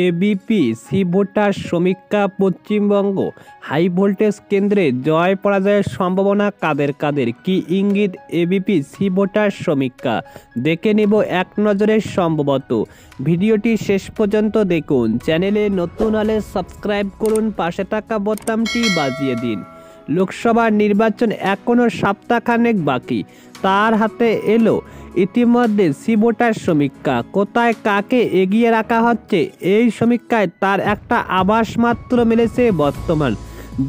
ABP C voter সমীক্ষা Paschimbanga high voltage কেন্দ্রে জয় পরাজয়ের সম্ভাবনা কাদের কাদের, কি ইঙ্গিত এবিপি সি ভোটার সমীক্ষা? দেখে নেব এক নজরে সম্ভবত। ভিডিওটি শেষ পর্যন্ত দেখুন। চ্যানেলে নতুন হলে সাবস্ক্রাইব করুন, পাশে থাকা বোতামটি বাজিয়ে দিন। লোকসভা নির্বাচন এখনও সপ্তাহখানেক বাকি, তার হাতে এলো ইতিমধ্যে সি ভোটার সমীক্ষা। কোথায় কাকে এগিয়ে রাখা হচ্ছে এই সমীক্ষায় তার একটা আভাস মাত্র মিলেছে বর্তমান।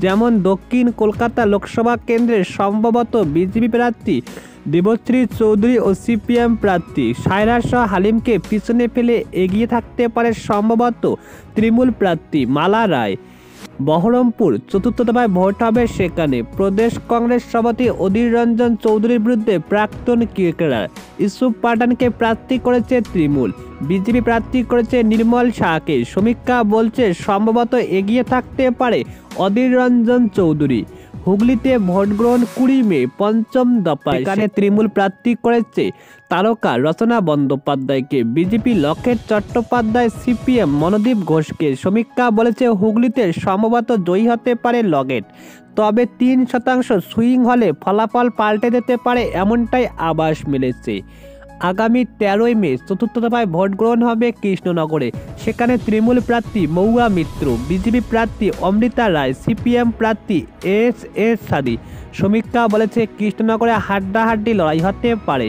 যেমন দক্ষিণ কলকাতা লোকসভা কেন্দ্রের সম্ভবত বিজেপি প্রার্থী দেবশ্রী চৌধুরী ও সিপিএম প্রার্থী সায়রা শাহ হালিমকে পিছনে ফেলে এগিয়ে থাকতে পারে সম্ভবত তৃণমূল প্রার্থী মালা রায়। বহরমপুর চতুর্থ দফায় ভোট হবে, সেখানে প্রদেশ কংগ্রেস সভাপতি অধীর রঞ্জন চৌধুরীর বিরুদ্ধে প্রাক্তন ক্রিকেটার ইউসুফ পাঠানকে প্রার্থী করেছে তৃণমূল। বিজেপি প্রার্থী করেছে নির্মল শাহকে। সমীক্ষা বলছে সম্ভবত এগিয়ে থাকতে পারে অধীর রঞ্জন চৌধুরী। হুগলিতে ভোট গ্রহণ 20 মে পঞ্চম দফায়, এখানে তৃণমূল প্রার্থী করেছে তারকা রচনা বন্দ্যোপাধ্যায়কে। বিজেপি লকেট চট্টোপাধ্যায়, সিপিএম মনোদীপ ঘোষকে। সমীক্ষা বলেছে হুগলিতে সম্ভবত জয়ী হতে পারে লকেট, তবে 3% সুইং হলে ফলাফল পাল্টে যেতে পারে, এমনটাই আভাস মিলেছে। আগামী 13 মে চতুর্থ দফায় ভোট গ্রহণ হবে কৃষ্ণনগরে, সেখানে তৃণমূল প্রার্থী মহুয়া মিত্র, বিজেপি প্রার্থী অমৃতা রায়, সিপিএম প্রার্থী এস সাদি। সমীক্ষা বলেছে কৃষ্ণনগরে হাড্ডাহাড্ডি লড়াই হতে পারে,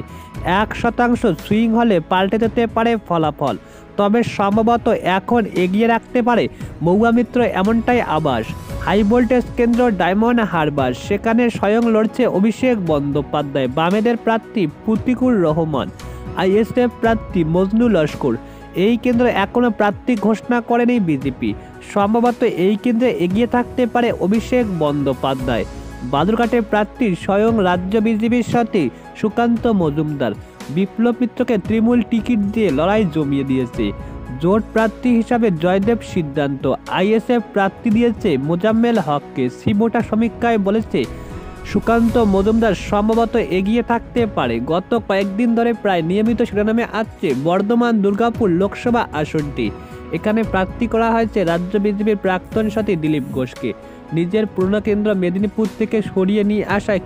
1% সুইং হলে পাল্টে যেতে পারে ফলাফল, তবে সম্ভবত এখন এগিয়ে রাখতে পারে মহুয়া মিত্র, এমনটাই আভাস। হাই ভোল্টেজ কেন্দ্র ডায়মন্ড হারবার, সেখানে স্বয়ং লড়ছে অভিষেক বন্দ্যোপাধ্যায়, বামেদের প্রার্থী প্রতীকুর রহমান, আইএসএফ প্রার্থী মজনু লস্কর। এই কেন্দ্র এখনও প্রার্থী ঘোষণা করেনি বিজেপি, সম্ভবত এই কেন্দ্রে এগিয়ে থাকতে পারে অভিষেক বন্দ্যোপাধ্যায়। বালুরঘাটের প্রার্থী স্বয়ং রাজ্য বিজেপির সাথে সুকান্ত মজুমদার। বিপ্লব মিত্রকে তৃণমূল টিকিট দিয়ে লড়াই জমিয়ে দিয়েছে। জোট প্রার্থী হিসাবে জয়দেব সিদ্ধান্ত, আইএসএফ প্রার্থী দিয়েছে মোজাম্মেল হককে। সি ভোটার সমীক্ষায় বলেছে সুকান্ত মজুমদার সম্ভবত এগিয়ে থাকতে পারে। গত কয়েকদিন ধরে প্রায় নিয়মিত শিরোনামে আসছে বর্ধমান দুর্গাপুর লোকসভা আসনটি। এখানে প্রার্থী করা হয়েছে রাজ্য বিজেপির প্রাক্তন সাথী দিলীপ ঘোষকে। নিজের পুরনো কেন্দ্র মেদিনীপুর থেকে সরিয়ে নিয়ে আসায়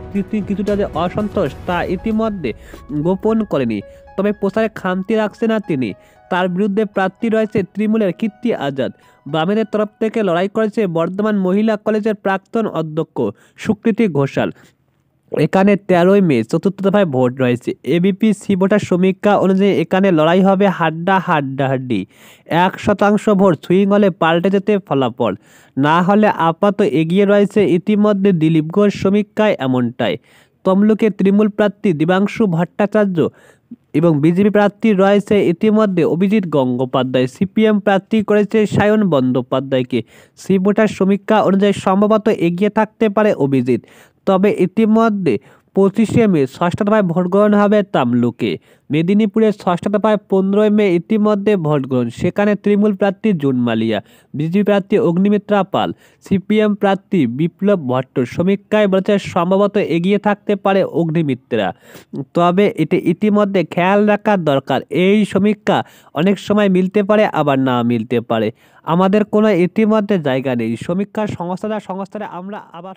কিছুটা যে অসন্তোষ তা ইতিমধ্যে গোপন করেনি, তবে প্রচারে খামতি রাখছে না তিনি। তার বিরুদ্ধে প্রার্থী রয়েছে তৃণমূলের কীর্তি আজাদ। বামেদের তরফ থেকে লড়াই করেছে বর্ধমান মহিলা কলেজের প্রাক্তন অধ্যক্ষ সুকৃতি ঘোষাল। এখানে 13 মে চতুর্থ দফায় ভোট রয়েছে। এবিপি সি ভোটার সমীক্ষা অনুযায়ী এখানে লড়াই হবে হাড্ডাহাড্ডি, 1% ভোট সুইং হলে পাল্টে যেতে ফলাফল, না হলে আপাতত এগিয়ে রয়েছে ইতিমধ্যে দিলীপ ঘোষ। সমীক্ষায় এমনটাই। তমলুকে তৃণমূল প্রার্থী দিবাংশু ভট্টাচার্য এবং বিজেপি প্রার্থী রয়েছে ইতিমধ্যে অভিজিৎ গঙ্গোপাধ্যায়। সিপিএম প্রার্থী করেছে সায়ন বন্দ্যোপাধ্যায়কে। সি ভোটার সমীক্ষা অনুযায়ী সম্ভবত এগিয়ে থাকতে পারে অভিজিৎ, তবে ইতিমধ্যে 25 মে ষষ্ঠ দফায় ভোট গ্রহণ হবে তমলুকে। মেদিনীপুরের ষষ্ঠ দফায় 15 মে ইতিমধ্যে ভোট গ্রহণ, সেখানে তৃণমূল প্রার্থী জুন মালিয়া, বিজেপি প্রার্থী অগ্নিমিত্রা পাল, সিপিএম প্রার্থী বিপ্লব ভট্ট। সমীক্ষায় বলেছে সম্ভবত এগিয়ে থাকতে পারে অগ্নিমিত্রা, তবে এটি ইতিমধ্যে খেয়াল রাখার দরকার। এই সমীক্ষা অনেক সময় মিলতে পারে, আবার না মিলতে পারে। আমাদের কোনো ইতিমধ্যে জায়গা নেই। সমীক্ষার সংস্থাটা আমরা আবার